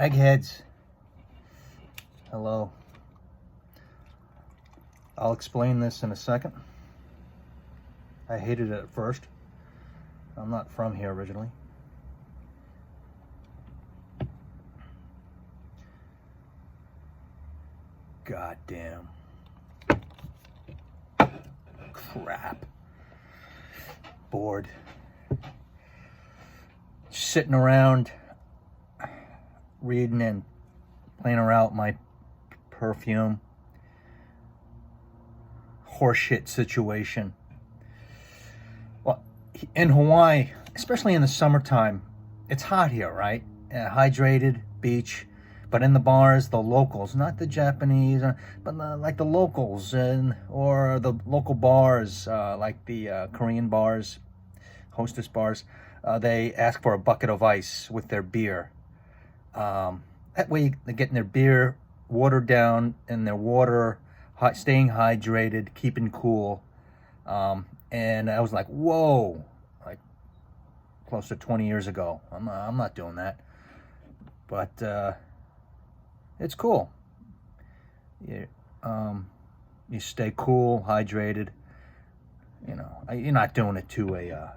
Eggheads, hello. I'll explain this in a second. I hated it at first. I'm not from here originally. God damn. Crap. Bored. Sitting around reading and playing around my perfume. Horseshit situation. Well, in Hawaii, especially in the summertime, it's hot here, right? Hydrated, beach. But in the bars, the locals, not the Japanese, but like the locals, or the local bars, like the Korean bars, hostess bars, they ask for a bucket of ice with their beer. That way they're getting their beer watered down and their water, staying hydrated, keeping cool. And I was like, whoa, like close to 20 years ago. I'm not doing that. But it's cool. You stay cool, hydrated. You know, you're not doing it to a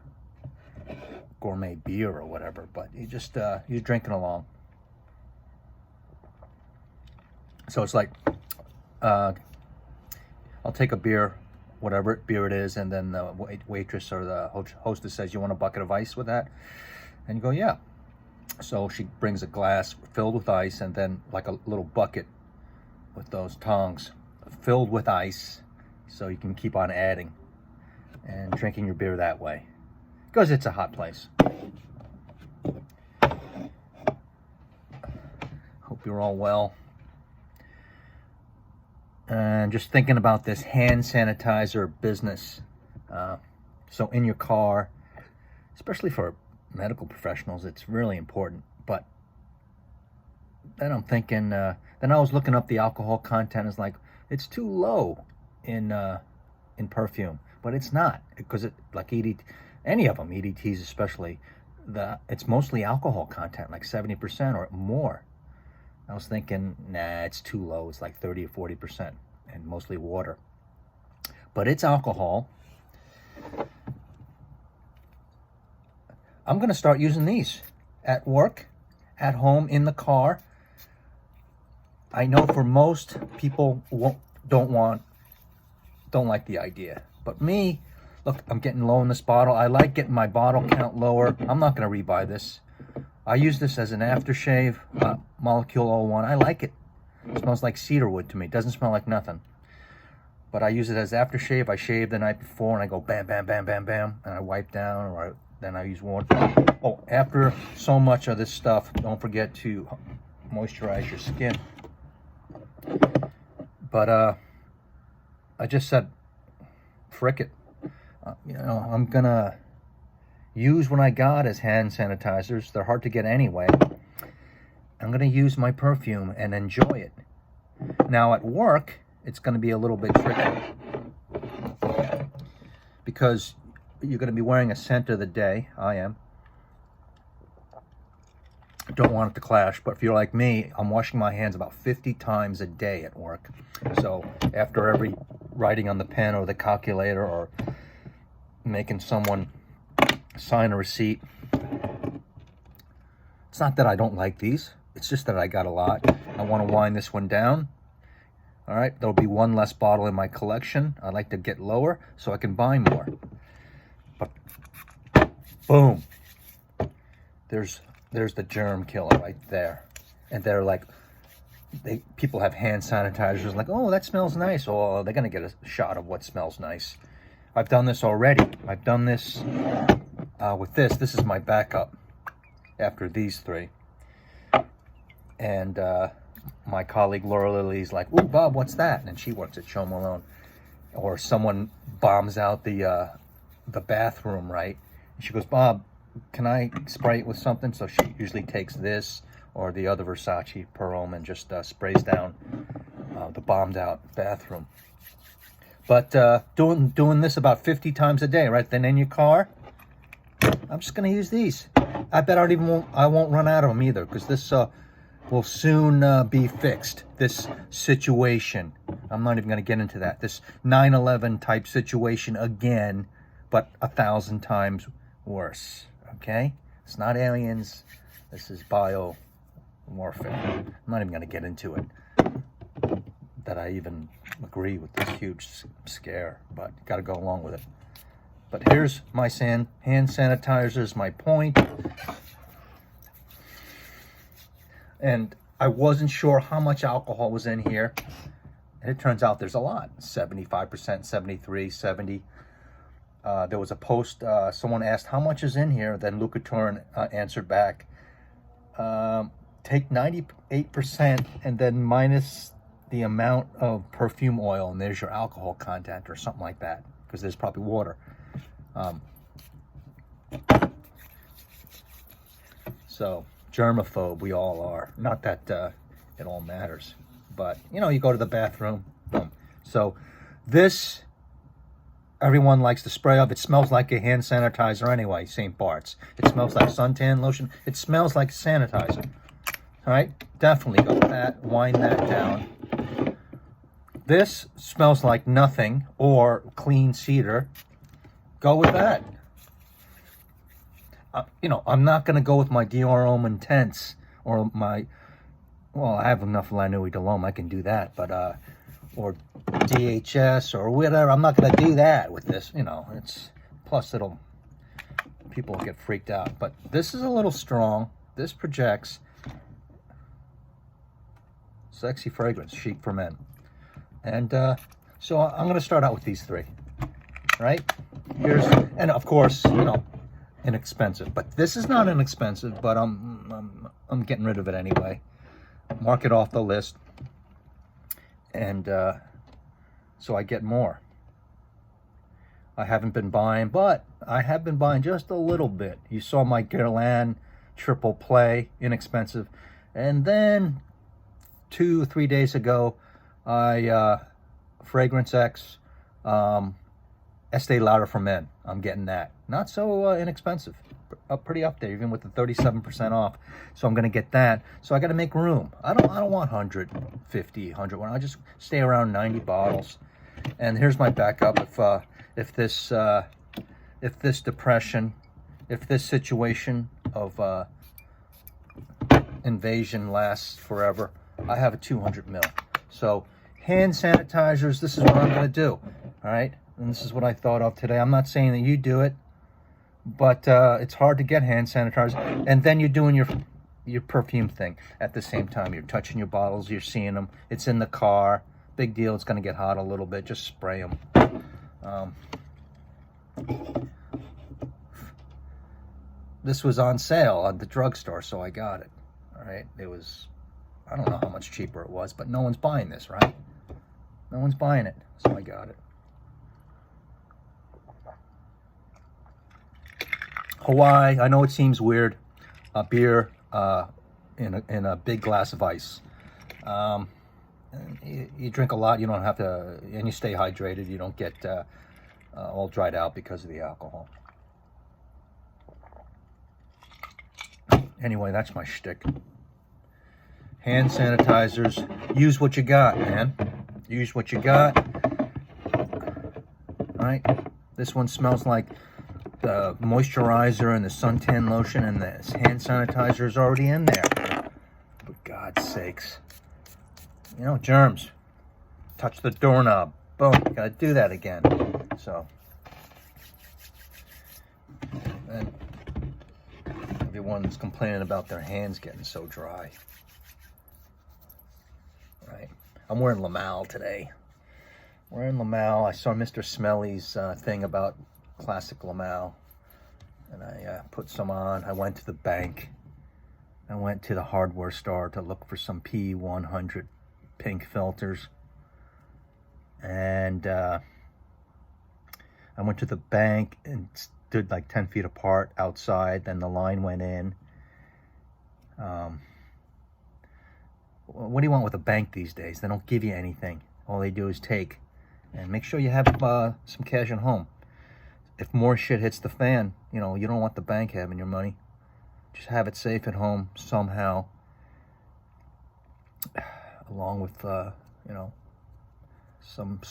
gourmet beer or whatever, but you're drinking along. So it's like, I'll take a beer, whatever beer it is, and then the waitress or the hostess says, "You want a bucket of ice with that?" And you go, "Yeah." So she brings a glass filled with ice and then like a little bucket with those tongs filled with ice, so you can keep on adding and drinking your beer that way, because it's a hot place. Hope you're all well. And just thinking about this hand sanitizer business. So in your car, especially for medical professionals, it's really important. But then I'm thinking, then I was looking up the alcohol content. It's like, it's too low in perfume, but it's not, because it, like any of them, EDTs especially, it's mostly alcohol content, like 70% or more. I was thinking, nah, it's too low. It's like 30 or 40% and mostly water, but it's alcohol. I'm going to start using these at work, at home, in the car. I know for most people don't like the idea. But me, look, I'm getting low in this bottle. I like getting my bottle count lower. I'm not going to rebuy this. I use this as an aftershave, Molecule 01. I like it. It smells like cedar wood to me. It doesn't smell like nothing. But I use it as aftershave. I shave the night before and I go bam, bam, bam, bam, bam. And I wipe down, or then I use water. Oh, after so much of this stuff, don't forget to moisturize your skin. But I just said, frick it. You know, I'm gonna use what I got as hand sanitizers. They're hard to get anyway. I'm gonna use my perfume and enjoy it. Now at work, it's gonna be a little bit tricky, because you're going to be wearing a scent of the day. I am. Don't want it to clash, but if you're like me, I'm washing my hands about 50 times a day at work. So after every writing on the pen or the calculator or making someone sign a receipt, it's not that I don't like these. It's just that I got a lot. I want to wind this one down. All right, there'll be one less bottle in my collection. I like to get lower so I can buy more. But boom, there's the germ killer right there. And they're like, people have hand sanitizers like, oh, that smells nice. Oh, they're gonna get a shot of what smells nice. I've done this already. I've done this with this. This is my backup after these three. And my colleague Laura Lily's like, ooh, Bob, what's that? And she works at Show Malone. Or someone bombs out the bathroom, right? And she goes, Bob, can I spray it with something? So she usually takes this or the other Versace Pearl and just sprays down the bombed out bathroom. But doing this about 50 times a day, right? Then in your car, I'm just gonna use these. I bet I won't run out of them either, because this will soon be fixed. This situation, I'm not even going to get into that. This 9/11 type situation again, but 1,000 times worse. Okay? It's not aliens. This is bio warfare. I'm not even going to get into it. That I even agree with this huge scare, but got to go along with it. But here's my hand sanitizers, my point. And I wasn't sure how much alcohol was in here. And it turns out there's a lot. 75%, 73, 70. There was a post, someone asked how much is in here. Then Luca Turin answered back, take 98% and then minus the amount of perfume oil, and there's your alcohol content or something like that, because there's probably water. So germaphobe we all are. Not that it all matters, but you know, you go to the bathroom, boom. So this, everyone likes to spray up. It smells like a hand sanitizer anyway, same parts. It smells like suntan lotion. It smells like sanitizer. All right, definitely go with that, wind that down. This smells like nothing, or clean cedar. Go with that. You know, I'm not going to go with my Dior Homme Intense or my, well, I have enough La Nuit de l'Homme, I can do that, but, or DHS or whatever. I'm not going to do that with this, you know, it's, plus people get freaked out. But this is a little strong. This projects sexy fragrance, chic for men. And so I'm going to start out with these three, right? And of course, you know, inexpensive. But this is not inexpensive, but I'm getting rid of it anyway. Mark it off the list. And so I get more. I haven't been buying, but I have been buying just a little bit. You saw my Guerlain triple play, inexpensive. And then 2 or 3 days ago, I Fragrance X Estee Lauder for Men. I'm getting that. Not so inexpensive. Pretty up there, even with the 37% off. So I'm going to get that. So I got to make room. I don't want 150, 100. I just stay around 90 bottles. And here's my backup. If this depression, if this situation of invasion lasts forever, I have a 200 ml. So hand sanitizers, this is what I'm going to do. All right. And this is what I thought of today. I'm not saying that you do it, but it's hard to get hand sanitizers. And then you're doing your perfume thing at the same time. You're touching your bottles. You're seeing them. It's in the car. Big deal. It's going to get hot a little bit. Just spray them. This was on sale at the drugstore, so I got it. All right. It was, I don't know how much cheaper it was, but no one's buying this, right? No one's buying it, so I got it. Hawaii, I know it seems weird. A beer in a big glass of ice. You drink a lot, you don't have to, and you stay hydrated. You don't get all dried out because of the alcohol. Anyway, that's my shtick. Hand sanitizers. Use what you got, man. Use what you got. All right. This one smells like the moisturizer and the suntan lotion, and the hand sanitizer is already in there. For God's sakes. You know, germs. Touch the doorknob. Boom. Gotta do that again. So. And everyone's complaining about their hands getting so dry. Right. I'm wearing Lamal today. Wearing Lamal. I saw Mr. Smelly's thing about classic Lamal, and I put some on. I went to the bank. I went to the hardware store to look for some P100 pink filters, and I went to the bank and stood like 10 feet apart outside. Then the line went in. What do you want with a bank these days? They don't give you anything. All they do is take. And make sure you have some cash at home. If more shit hits the fan, you know, you don't want the bank having your money. Just have it safe at home somehow. along with some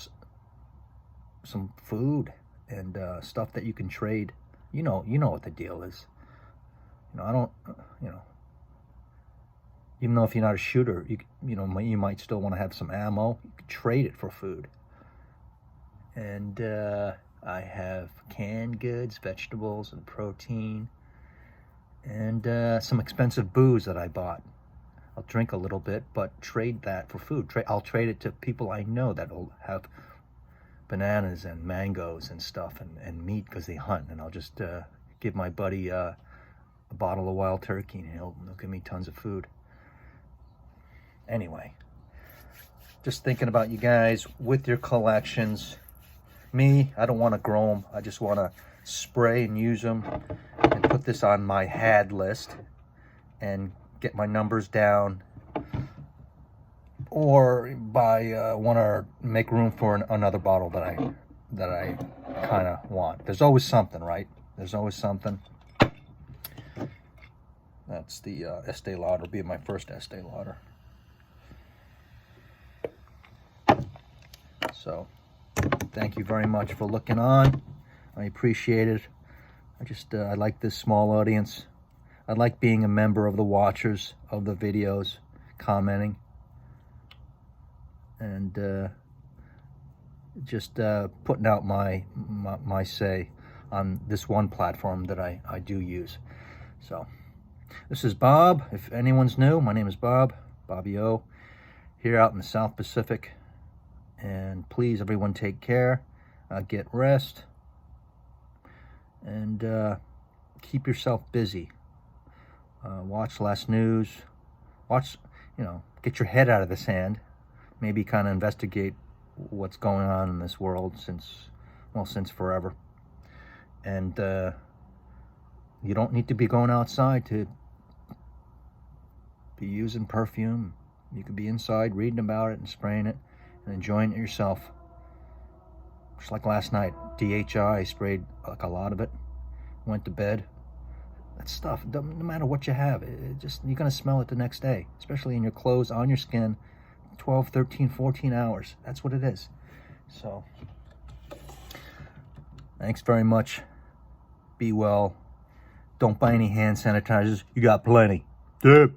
food and stuff that you can trade. You know what the deal is. I don't, even though if you're not a shooter, you might still want to have some ammo. You can trade it for food. And I have canned goods, vegetables, and protein, and some expensive booze that I bought. I'll drink a little bit, but trade that for food. I'll trade it to people I know that will have bananas and mangoes and stuff and meat because they hunt. And I'll just give my buddy a bottle of wild turkey, and he'll give me tons of food. Anyway, just thinking about you guys with your collections. Me, I don't want to grow them. I just want to spray and use them and put this on my had list and get my numbers down, or want to make room for another bottle that I kind of want. There's always something, right? There's always something. That's the Estee Lauder. Will be my first Estee Lauder. So, thank you very much for looking on. I appreciate it. I like this small audience. I like being a member of the watchers of the videos, commenting, and just putting out my say on this one platform that I do use. So, this is Bob. If anyone's new, my name is Bob, BobbyO, here out in the South Pacific. And please, everyone, take care, get rest, and keep yourself busy. Watch less news. Get your head out of the sand. Maybe kind of investigate what's going on in this world since forever. And you don't need to be going outside to be using perfume. You could be inside reading about it and spraying it and enjoying it yourself. Just like last night, DHI, I sprayed like a lot of it, went to bed. That stuff, no matter what you have, you're gonna smell it the next day, especially in your clothes, on your skin, 12, 13, 14 hours. That's what it is. So, thanks very much. Be well. Don't buy any hand sanitizers. You got plenty. Dip.